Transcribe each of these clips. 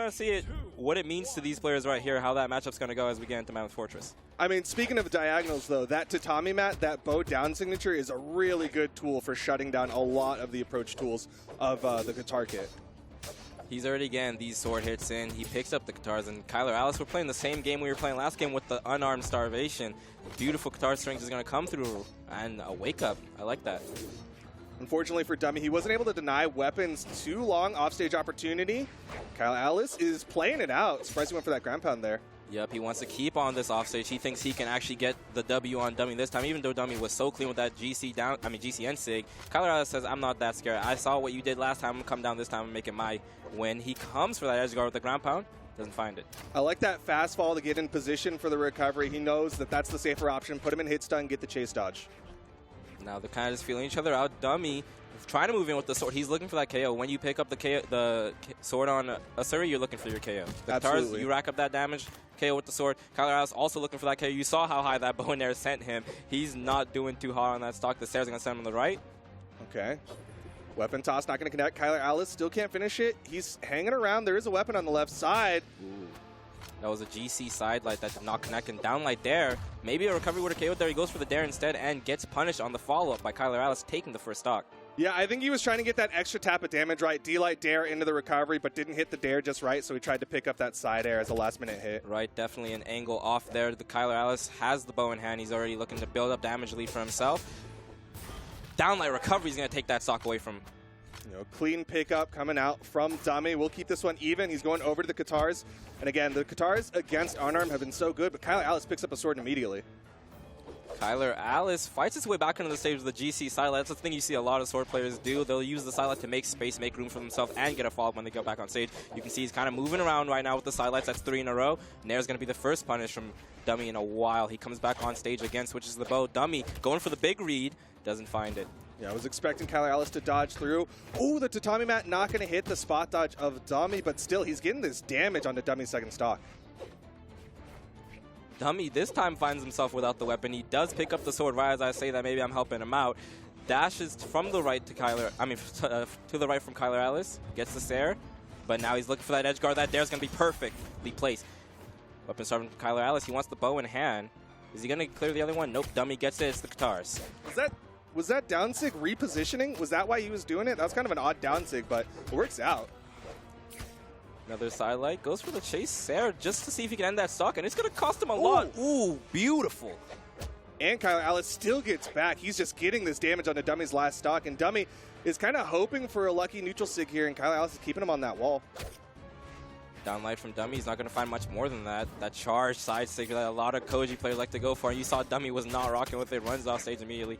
to see what it means to these players right here, how that matchup's going to go as we get into Mammoth Fortress. I mean, speaking of diagonals, though, that tatami mat, that bow down signature is a really good tool for shutting down a lot of the approach tools of the guitar kit. He's already getting these sword hits in. He picks up the guitars, and Kylar, Alice, we're playing the same game we were playing last game with the unarmed starvation. Beautiful guitar strings is going to come through, and a wake up. I like that. Unfortunately for Dummy, he wasn't able to deny weapons too long. Offstage opportunity. Kylar Alice is playing it out. Surprised he went for that ground pound there. Yep, he wants to keep on this offstage. He thinks he can actually get the W on Dummy this time, even though Dummy was so clean with that GCN sig. Kylar Alice says, I'm not that scared. I saw what you did last time. I'm going to come down this time and make it my win. He comes for that edge guard with the ground pound. Doesn't find it. I like that fast fall to get in position for the recovery. He knows that that's the safer option. Put him in hit stun, get the chase dodge. Now they're kind of just feeling each other out. Dummy trying to move in with the sword. He's looking for that KO. When you pick up the sword on Asuri, you're looking for your KO. The guitars, you rack up that damage, KO with the sword. Kylar Alice also looking for that KO. You saw how high that bow in there sent him. He's not doing too hot on that stock. The stairs are going to send him on the right. Okay. Weapon toss, not going to connect. Kylar Alice still can't finish it. He's hanging around. There is a weapon on the left side. Ooh. That was a GC side light that did not connect, and down light there. Maybe a recovery would have KO'd there. He goes for the dare instead and gets punished on the follow-up by Kylar Alice taking the first stock. Yeah, I think he was trying to get that extra tap of damage right. D-light dare into the recovery, but didn't hit the dare just right, so he tried to pick up that side air as a last-minute hit. Right, definitely an angle off there. The Kylar Alice has the bow in hand. He's already looking to build up damage lead for himself. Downlight recovery is going to take that stock away from him. You know, clean pickup coming out from Dummy. We'll keep this one even. He's going over to the guitars. And again, the guitars against unarmed have been so good, but Kylar Alice picks up a sword immediately. Kylar Alice fights his way back into the stage with the GC side light. That's the thing you see a lot of sword players do. They'll use the side light to make space, make room for themselves, and get a follow-up when they go back on stage. You can see he's kind of moving around right now with the side lights. That's 3 in a row. Nair's going to be the first punish from Dummy in a while. He comes back on stage again, switches the bow. Dummy going for the big read, doesn't find it. Yeah, I was expecting Kylar Alice to dodge through. Oh, the tatami mat not going to hit the spot dodge of Dummy, but still, he's getting this damage onto Dummy's second stock. Dummy this time finds himself without the weapon. He does pick up the sword right as I say that. Maybe I'm helping him out. Dashes from the right to Kylar, to the right from Kylar Alice. Gets the Sair, but now he's looking for that edge guard. That dare's going to be perfectly placed. Weapon starting from Kylar Alice. He wants the bow in hand. Is he going to clear the other one? Nope. Dummy gets it. It's the guitars. Was that down sig repositioning? Was that why he was doing it? That was kind of an odd down sig, but it works out. Another side light. Goes for the chase Sair just to see if he can end that stock, and it's going to cost him a lot. Ooh, beautiful. And Kylar Alice still gets back. He's just getting this damage onto Dummy's last stock, and Dummy is kind of hoping for a lucky neutral sig here, and Kylar Alice is keeping him on that wall. Downlight from Dummy. He's not going to find much more than that. That charge side sig that a lot of Koji players like to go for. You saw Dummy was not rocking with it. Runs off stage immediately.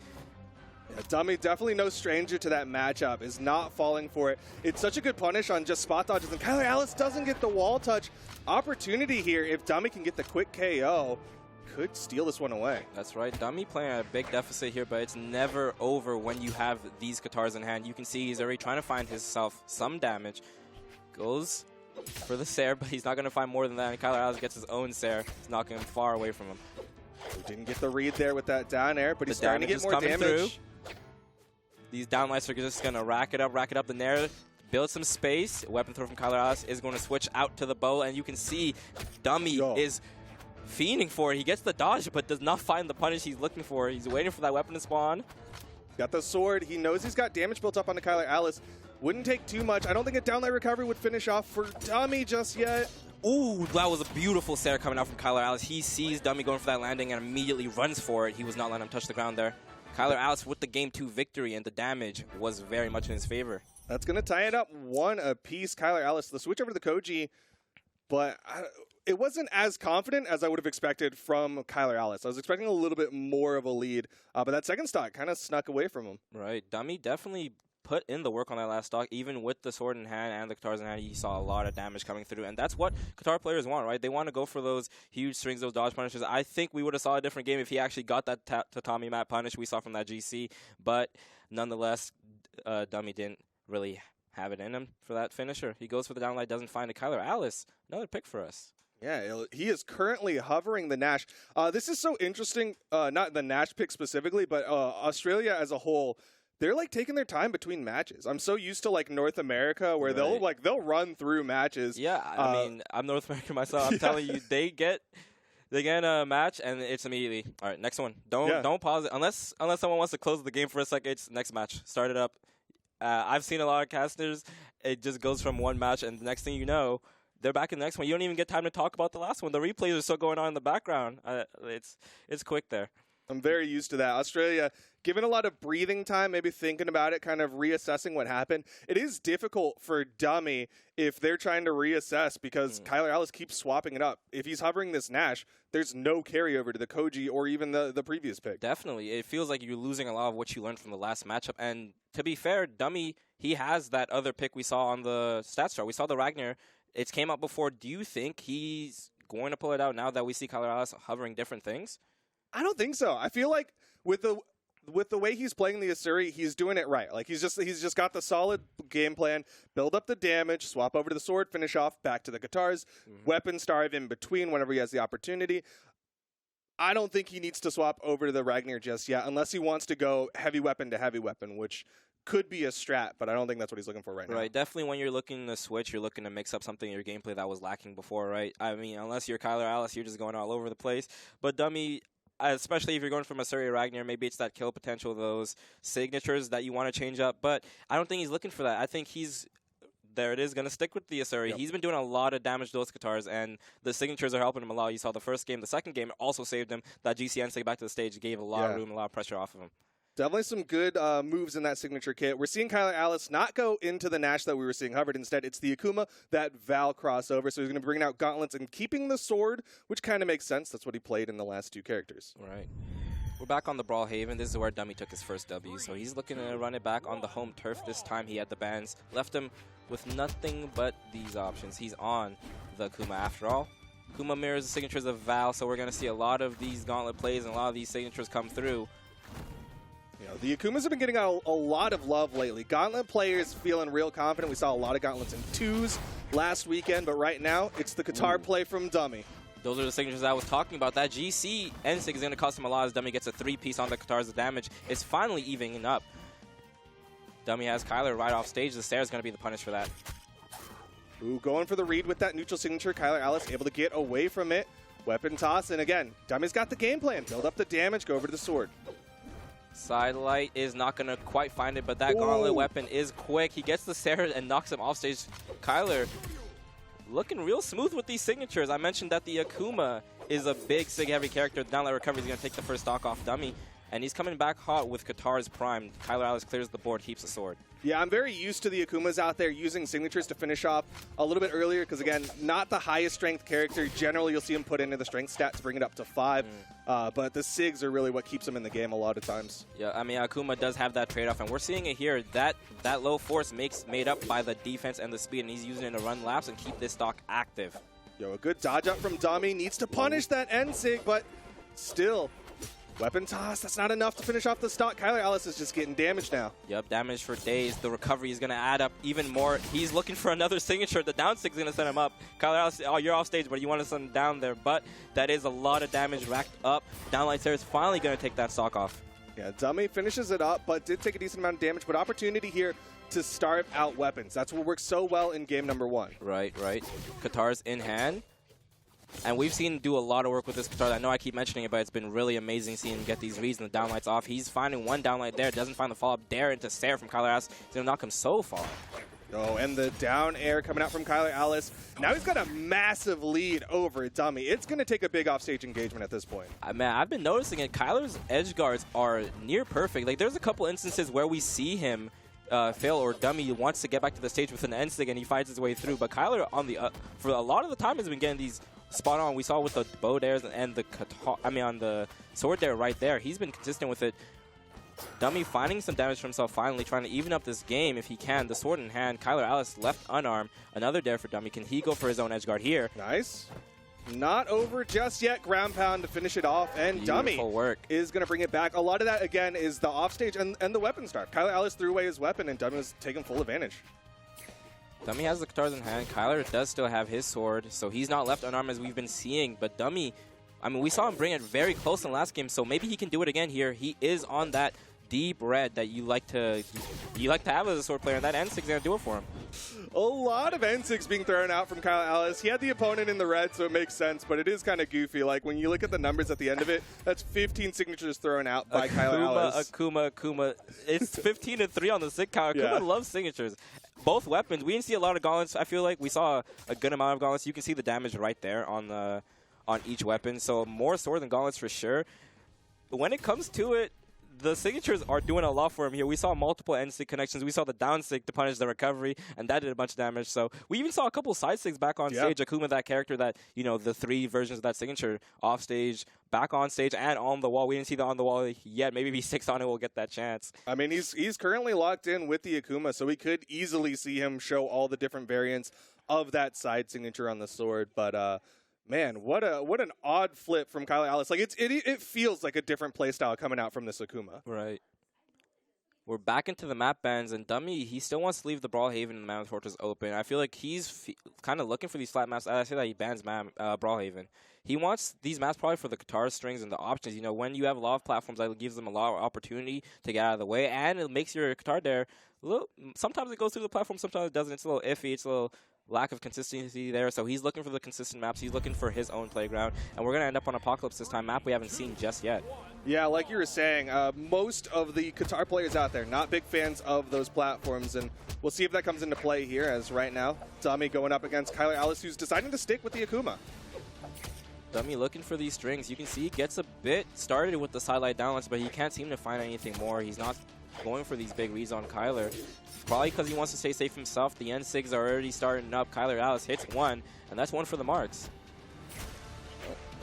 Yeah, Dummy, definitely no stranger to that matchup, is not falling for it. It's such a good punish on just spot dodges, and Kylar Alice doesn't get the wall touch. Opportunity here, if Dummy can get the quick KO, could steal this one away. That's right. Dummy playing at a big deficit here, but it's never over when you have these guitars in hand. You can see he's already trying to find himself some damage. Goes for the Sair, but he's not going to find more than that, and Kylar Alice gets his own Sair. It's knocking him far away from him. We didn't get the read there with that down air, but he's starting to get more damage. Through. These downlights are just going to rack it up. The Nair, build some space. Weapon throw from Kylar Alice is going to switch out to the bow, and you can see Dummy is fiending for it. He gets the dodge, but does not find the punish he's looking for. He's waiting for that weapon to spawn. Got the sword. He knows he's got damage built up onto Kylar Alice. Wouldn't take too much. I don't think a downlight recovery would finish off for Dummy just yet. Ooh, that was a beautiful Sair coming out from Kylar Alice. He sees Dummy going for that landing and immediately runs for it. He was not letting him touch the ground there. Kylar Alice with the Game 2 victory, and the damage was very much in his favor. That's going to tie it up 1 apiece. Kylar Alice, the switch over to the Koji, but it wasn't as confident as I would have expected from Kylar Alice. I was expecting a little bit more of a lead, but that second stock kind of snuck away from him. Right. Dummy definitely put in the work on that last stock. Even with the sword in hand and the guitars in hand, he saw a lot of damage coming through, and that's what guitar players want, right? They want to go for those huge strings, those dodge punishes. I think we would have saw a different game if he actually got that tatami mat punish we saw from that GC, but nonetheless, Dummy didn't really have it in him for that finisher. He goes for the downlight, doesn't find it. Kylar Alice, another pick for us. Yeah, he is currently hovering the Nash. This is so interesting, not the Nash pick specifically, but Australia as a whole. they're like taking their time between matches. I'm so used to like North America where they'll run through matches. Yeah, I mean, I'm North American myself. I'm telling you, they get a match and it's immediately all right. Next one. Don't pause it unless someone wants to close the game for a second. It's next match. Start it up. I've seen a lot of casters. It just goes from one match and the next thing you know, they're back in the next one. You don't even get time to talk about the last one. The replays are still going on in the background. It's quick there. I'm very used to that. Australia, given a lot of breathing time, maybe thinking about it, kind of reassessing what happened. It is difficult for Dummy if they're trying to reassess because Kylar Alice keeps swapping it up. If he's hovering this Nash, there's no carryover to the Koji or even the previous pick. Definitely. It feels like you're losing a lot of what you learned from the last matchup. And to be fair, Dummy, he has that other pick we saw on the stats chart. We saw the Ragnar. It came out before. Do you think he's going to pull it out now that we see Kylar Alice hovering different things? I don't think so. I feel like with the way he's playing the Asuri, he's doing it right. Like he's just got the solid game plan, build up the damage, swap over to the sword, finish off, back to the guitars, weapon starve in between whenever he has the opportunity. I don't think he needs to swap over to the Ragnar just yet, unless he wants to go heavy weapon to heavy weapon, which could be a strat, but I don't think that's what he's looking for right now. Right, definitely when you're looking to switch, you're looking to mix up something in your gameplay that was lacking before, right? I mean, unless you're Kylar Alice, you're just going all over the place. But Dummy, especially if you're going from Asuri Ragnar, maybe it's that kill potential, those signatures that you want to change up. But I don't think he's looking for that. I think there it is, going to stick with the Asuri. Yep. He's been doing a lot of damage to those guitars, and the signatures are helping him a lot. You saw the first game. The second game also saved him. That GCN stick back to the stage gave a lot of room, a lot of pressure off of him. Definitely some good moves in that signature kit. We're seeing Kylar Alice not go into the Nash that we were seeing hovered. Instead, it's the Akuma, that Val crossover. So he's going to be bringing out gauntlets and keeping the sword, which kind of makes sense. That's what he played in the last two characters. Right. We're back on the Brawlhalla. This is where Dummy took his first W. So he's looking to run it back on the home turf this time. He had the bans. Left him with nothing but these options. He's on the Akuma after all. Akuma mirrors the signatures of Val, so we're going to see a lot of these gauntlet plays and a lot of these signatures come through. You know, the Akumas have been getting a lot of love lately. Gauntlet players feeling real confident. We saw a lot of gauntlets in twos last weekend, but right now it's the guitar play from Dummy. Those are the signatures I was talking about. That GC N-Sig is going to cost him a lot as Dummy gets a 3-piece on the guitars of damage. It's finally evening up. Dummy has Kylar right off stage. The Stair is going to be the punish for that. Ooh, going for the read with that neutral signature. Kylar Alice able to get away from it. Weapon toss, and again, Dummy's got the game plan. Build up the damage, go over to the sword. Sidelight is not going to quite find it, but that gauntlet weapon is quick. He gets the Sarah and knocks him off stage. Kylar looking real smooth with these signatures. I mentioned that the Akuma is a big sig-heavy character. The downlight recovery is going to take the first stock off Dummy, and he's coming back hot with guitars primed. Kylar Alice clears the board, keeps the sword. Yeah, I'm very used to the Akumas out there using signatures to finish off a little bit earlier because, again, not the highest strength character. Generally, you'll see him put into the strength stat to bring it up to 5, but the SIGs are really what keeps him in the game a lot of times. Yeah, I mean, Akuma does have that trade-off, and we're seeing it here. That low force made up by the defense and the speed, and he's using it to run laps and keep this stock active. Yo, a good dodge up from Dummy. Needs to punish that N-Sig, but still... Weapon toss, that's not enough to finish off the stock. Kylar Alice is just getting damaged now. Yep, damage for days. The recovery is going to add up even more. He's looking for another signature. The down stick is going to send him up. Kylar Alice, oh, you're off stage, but you want to send him down there. But that is a lot of damage racked up. Downlight Sarah is finally going to take that stock off. Yeah, Dummy finishes it up, but did take a decent amount of damage. But opportunity here to starve out weapons. That's what works so well in game number 1. Right. Guitars in hand. And we've seen him do a lot of work with this guitar. I know I keep mentioning it, but it's been really amazing seeing him get these reads and the downlights off. He's finding one downlight there, doesn't find the follow-up dare into Sarah from Kylar Alice. He's going to knock him so far. Oh, and the down air coming out from Kylar Alice. Now he's got a massive lead over Dummy. It's going to take a big offstage engagement at this point. Man, I've been noticing it. Kylar's edge guards are near perfect. Like, there's a couple instances where we see him fail, or Dummy wants to get back to the stage with an N-Sig and he finds his way through. But Kylar, for a lot of the time, has been getting these spot on. We saw with the bow dares and the on the sword dare right there. He's been consistent with it. Dummy finding some damage for himself, finally trying to even up this game if he can. The sword in hand. Kylar Alice left unarmed. Another dare for Dummy. Can he go for his own edge guard here? Nice. Not over just yet. Ground pound to finish it off, and Dummy is going to bring it back. A lot of that, again, is the offstage and the weapon start. Kylar Alice threw away his weapon, and Dummy was taking full advantage. Dummy has the guitars in hand. Kylar does still have his sword, so he's not left unarmed as we've been seeing. But Dummy, I mean, we saw him bring it very close in the last game, so maybe he can do it again here. He is on that deep red that you like to have as a sword player, and that N6 is going to do it for him. A lot of N6 being thrown out from Kylar Alice. He had the opponent in the red, so it makes sense, but it is kind of goofy. Like, when you look at the numbers at the end of it, that's 15 signatures thrown out by Kylar Alice. Akuma. It's 15-3 on the sig count. Akuma loves signatures. Both weapons. We didn't see a lot of gauntlets. I feel like we saw a good amount of gauntlets. You can see the damage right there on each weapon, so more sword than gauntlets for sure. But when it comes to it, the signatures are doing a lot for him here. We saw multiple N-sig connections. We saw the down sig to punish the recovery, and that did a bunch of damage. So we even saw a couple side sigs back on stage. Akuma, that character that, you know, the 3 versions of that signature, off stage, back on stage, and on the wall. We didn't see the on the wall yet. Maybe if he sticks on it, we'll get that chance. I mean, he's currently locked in with the Akuma, so we could easily see him show all the different variants of that side signature on the sword. But man, what an odd flip from Kylar Alice. Like, it feels like a different playstyle coming out from this Akuma. Right. We're back into the map bans, and Dummy, he still wants to leave the Brawlhaven and the Mammoth Fortress open. I feel like he's kind of looking for these flat maps. I say that he bans Brawlhaven. He wants these maps probably for the guitar strings and the options. You know, when you have a lot of platforms, that gives them a lot of opportunity to get out of the way, and it makes your guitar there a little, sometimes it goes through the platform, sometimes it doesn't. It's a little iffy. It's a little lack of consistency there, so he's looking for the consistent maps. He's looking for his own playground, and we're going to end up on Apocalypse this time, map we haven't seen just yet. Yeah, like you were saying, most of the guitar players out there, not big fans of those platforms, and we'll see if that comes into play here, as right now, Dummy going up against Kylar Alice, who's deciding to stick with the Akuma. Dummy looking for these strings. You can see he gets a bit started with the sidelight downlights, but he can't seem to find anything more. He's not going for these big reads on Kylar. Probably because he wants to stay safe himself. The N6s are already starting up. Kylar Alice hits 1, and that's 1 for the marks.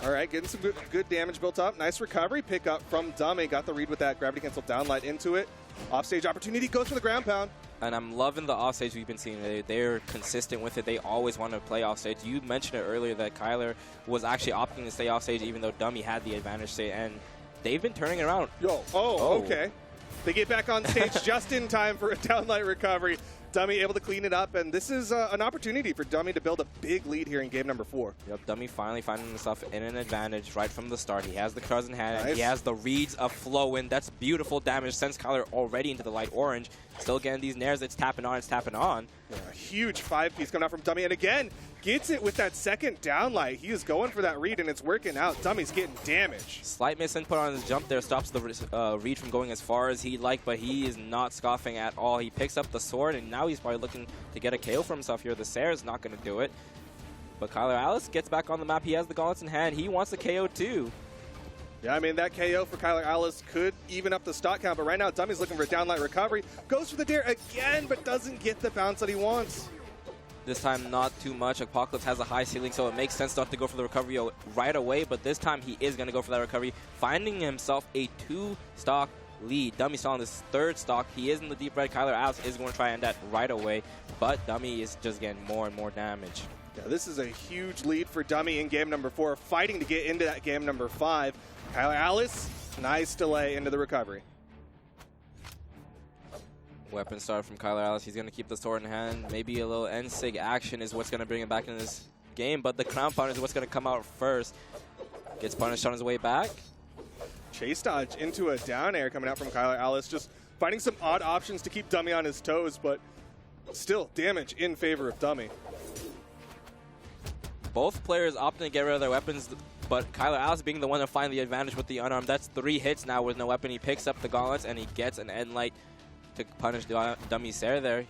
All right, getting some good damage built up. Nice recovery pickup from Dummy. Got the read with that gravity cancel downlight into it. Offstage opportunity, goes for the ground pound. And I'm loving the offstage we've been seeing. They're consistent with it. They always want to play offstage. You mentioned it earlier that Kylar was actually opting to stay offstage even though Dummy had the advantage state, and they've been turning it around. Okay. They get back on stage just in time for a downlight recovery. Dummy able to clean it up, and this is an opportunity for Dummy to build a big lead here in game number 4. Yep, Dummy finally finding himself in an advantage right from the start. He has the cards in hand, and he has the reads of flowing. That's beautiful damage. Sends Kylar already into the light orange. Still getting these nairs. It's tapping on. It's tapping on. Yeah, a huge 5-piece coming out from Dummy, and again, gets it with that second downlight. He is going for that read, and it's working out. Dummy's getting damage. Slight miss input on his jump there. Stops the read from going as far as he'd like, but he is not scoffing at all. He picks up the sword, and now he's probably looking to get a KO for himself here. The Sarah is not going to do it. But Kylar Alice gets back on the map. He has the gauntlets in hand. He wants a KO too. Yeah, I mean, that KO for Kylar Alice could even up the stock count, but right now Dummy's looking for a downlight recovery. Goes for the dare again, but doesn't get the bounce that he wants. This time, not too much. Apocalypse has a high ceiling, so it makes sense not to go for the recovery right away, but this time he is going to go for that recovery, finding himself a 2-stock lead. Dummy's still on this 3rd stock. He is in the deep red. Kylar Alice is going to try and end that right away, but Dummy is just getting more and more damage. Yeah, this is a huge lead for Dummy in game number 4, fighting to get into that game number 5. Kylar Alice, nice delay into the recovery. Weapon start from Kylar Alice. He's going to keep the sword in hand. Maybe a little N-sig action is what's going to bring him back into this game, but the crown pound is what's going to come out first. Gets punished on his way back. Chase dodge into a down air coming out from Kylar Alice. Just finding some odd options to keep Dummy on his toes, but still damage in favor of Dummy. Both players opting to get rid of their weapons, but Kylar Alice being the one to find the advantage with the unarmed. That's 3 hits now with no weapon. He picks up the gauntlets, and he gets an end light to punish Dummy's Sarah there.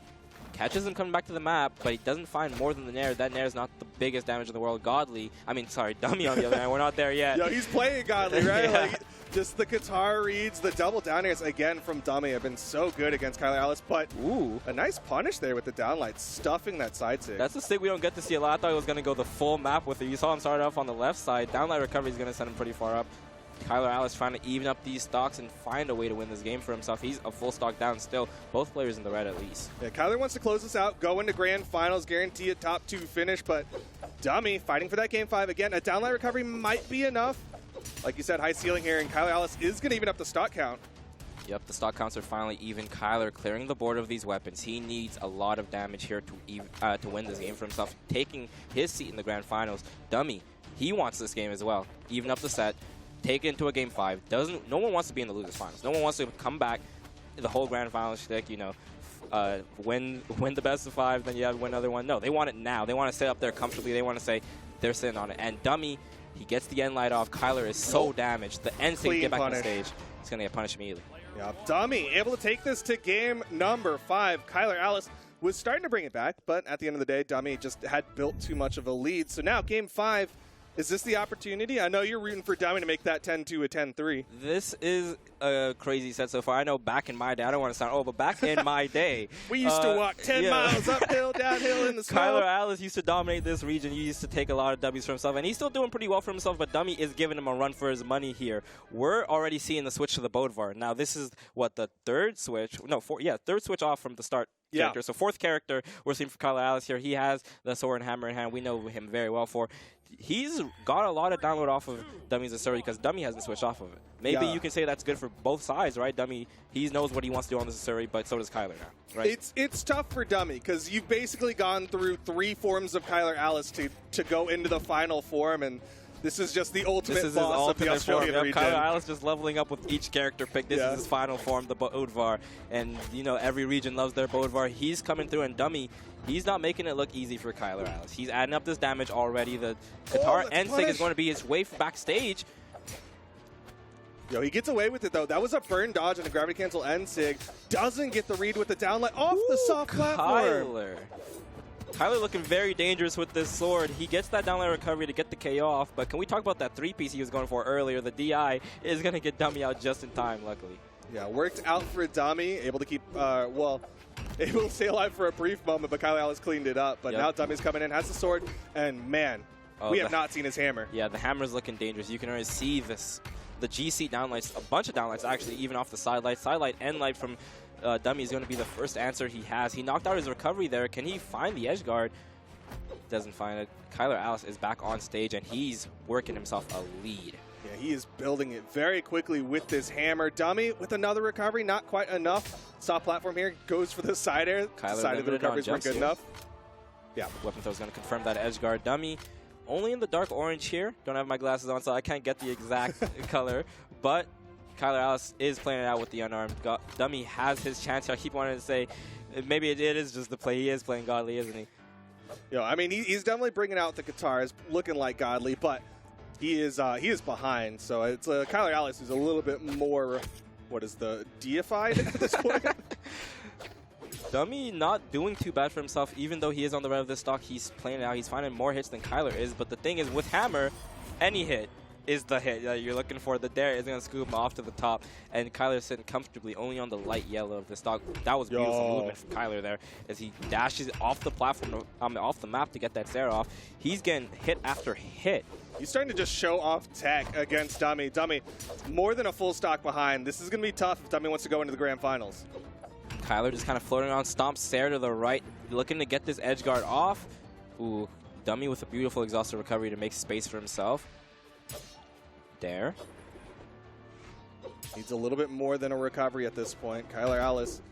Catches him coming back to the map, but he doesn't find more than the nair. That nair is not the biggest damage in the world. Dummy on the other hand. We're not there yet. Yo, he's playing Godly, right? Yeah. Like, just the guitar reads, the double down airs again from Dummy have been so good against Kylar Alice, but a nice punish there with the downlight, stuffing that side sig. That's a sig we don't get to see a lot. I thought he was going to go the full map with it. You saw him start off on the left side. Downlight recovery is going to send him pretty far up. Kylar Alice trying to even up these stocks and find a way to win this game for himself. He's a full stock down still. Both players in the red at least. Yeah, Kylar wants to close this out, go into grand finals, guarantee a top 2 finish, but Dummy fighting for that game 5 again. A downlight recovery might be enough. Like you said, high ceiling here, and Kylar Alice is going to even up the stock count. Yep, the stock counts are finally even. Kylar clearing the board of these weapons. He needs a lot of damage here to win this game for himself, taking his seat in the grand finals. Dummy, he wants this game as well. Even up the set. take it into a game 5. No one wants to be in the losers finals. No one wants to come back the whole grand finals shtick, you know, win the best of 5, then you have to win another one. No, they want it now. They want to sit up there comfortably. They want to say they're sitting on it. And Dummy, he gets the end light off. Kylar is so damaged. The end state get back on the stage. He's going to get punished immediately. Yeah, Dummy able to take this to game number 5. Kylar AUS was starting to bring it back, but at the end of the day, Dummy just had built too much of a lead. So now game 5, is this the opportunity? I know you're rooting for Dummy to make that 10-2 a 10-3. This is a crazy set so far. I know back in my day, I don't want to sound old, but back in my day. We used to walk 10 miles uphill, downhill in the snow. Kylar AUS used to dominate this region. He used to take a lot of W's for himself, and he's still doing pretty well for himself, but Dummy is giving him a run for his money here. We're already seeing the switch to the Bodvar. Now, this is, what, the third switch? No, third switch off from the start. Character. So fourth character we're seeing for Kylar AUS here. He has the sword and hammer in hand. We know him very well for. He's got a lot of download off of Dummy's Asuri because Dummy hasn't switched off of it. Maybe you can say that's good for both sides, right? Dummy, he knows what he wants to do on this Asuri, but so does Kylar now, right? It's tough for Dummy because you've basically gone through 3 forms of Kylar AUS to go into the final form, and this is just the ultimate boss of the Australian region. Kylar AUS just leveling up with each character pick. This is his final form, the Bodvar. And, you know, every region loves their Bodvar. He's coming through, and Dummy, he's not making it look easy for Kylar AUS. He's adding up this damage already. The Qatar end sig is going to be his way backstage. Yo, he gets away with it, though. That was a burn dodge and a gravity cancel end sig. Doesn't get the read with the downlight off the soft platform. Kylar looking very dangerous with this sword. He gets that downlight recovery to get the KO off, but can we talk about that 3-piece he was going for earlier? The DI is going to get Dummy out just in time, luckily. Yeah, worked out for Dummy, able to keep, able to stay alive for a brief moment, but Kylar AUS cleaned it up. But now Dummy's coming in, has the sword, and man, we have not seen his hammer. Yeah, the hammer's looking dangerous. You can already see this, the GC downlights, a bunch of downlights actually, even off the side light. Side light, end light from Dummy is going to be the first answer he has. He knocked out his recovery there. Can he find the edge guard? Doesn't find it. Kylar AUS is back on stage, and he's working himself a lead. Yeah, he is building it very quickly with this hammer. Dummy with another recovery, not quite enough. Soft platform here, goes for the side air. Kylar side of the recoveries weren't good enough. Yeah, weapon throw is going to confirm that edge guard. Dummy only in the dark orange here. Don't have my glasses on, so I can't get the exact color, but Kylar AUS is playing it out with the unarmed. Dummy has his chance. I keep wanting to say maybe it is just the play. He is playing godly, isn't he? Yo, I mean, he's definitely bringing out the guitars, looking like godly, but he is behind. So it's Kylar AUS who's a little bit more, what is the deified at this point? Dummy not doing too bad for himself, even though he is on the red of this stock. He's playing it out. He's finding more hits than Kylar is. But the thing is, with hammer, any hit is the hit that you're looking for. The dare is going to scoop him off to the top, and Kylar's sitting comfortably only on the light yellow of the stock. That was beautiful movement from Kylar there as he dashes off the platform, off the map to get that Sarah off. He's getting hit after hit. He's starting to just show off tech against Dummy. Dummy, more than a full stock behind. This is going to be tough if Dummy wants to go into the grand finals. Kylar just kind of floating around, stomps Sarah to the right, looking to get this edge guard off. Ooh, Dummy with a beautiful exhausted recovery to make space for himself. Dare. Needs a little bit more than a recovery at this point. Kylar AUS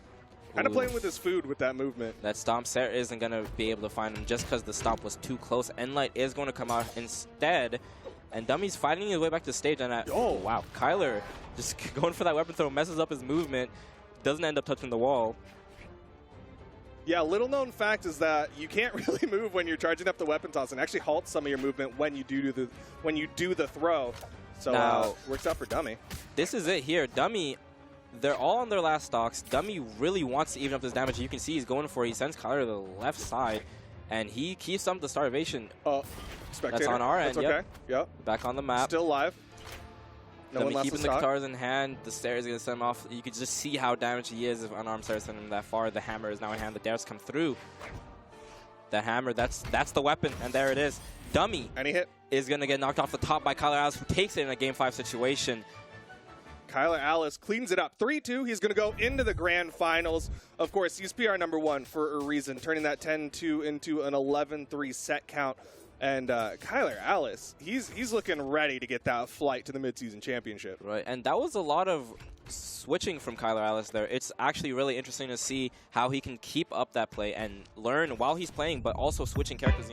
kind of playing with his food with that movement. That stomp, Sarah isn't going to be able to find him just because the stomp was too close. Endlight is going to come out instead, and Dummy's fighting his way back to stage. And oh, wow. Kylar just going for that weapon throw, messes up his movement, doesn't end up touching the wall. Yeah, little known fact is that you can't really move when you're charging up the weapon toss, and actually halts some of your movement when you do the throw. So now, works out for Dummy. This is it here. Dummy, they're all on their last stocks. Dummy really wants to even up his damage. You can see he's going for it. He sends Kylar to the left side, and he keeps up the starvation. Spectator. That's on our end. That's okay. Yep. Back on the map. Still live. No Dummy keeping the guitars in hand. The Sarah is going to send him off. You could just see how damaged he is if unarmed Sarah sent him that far. The hammer is now in hand. The dares come through. The hammer, that's the weapon, and there it is. Dummy is going to get knocked off the top by Kylar AUS, who takes it in a Game 5 situation. Kylar AUS cleans it up. 3-2. He's going to go into the grand finals. Of course, he's PR #1 for a reason, turning that 10-2 into an 11-3 set count. And Kylar AUS, he's looking ready to get that flight to the midseason championship. Right, and that was a lot of switching from Kylar AUS there. It's actually really interesting to see how he can keep up that play and learn while he's playing, but also switching characters.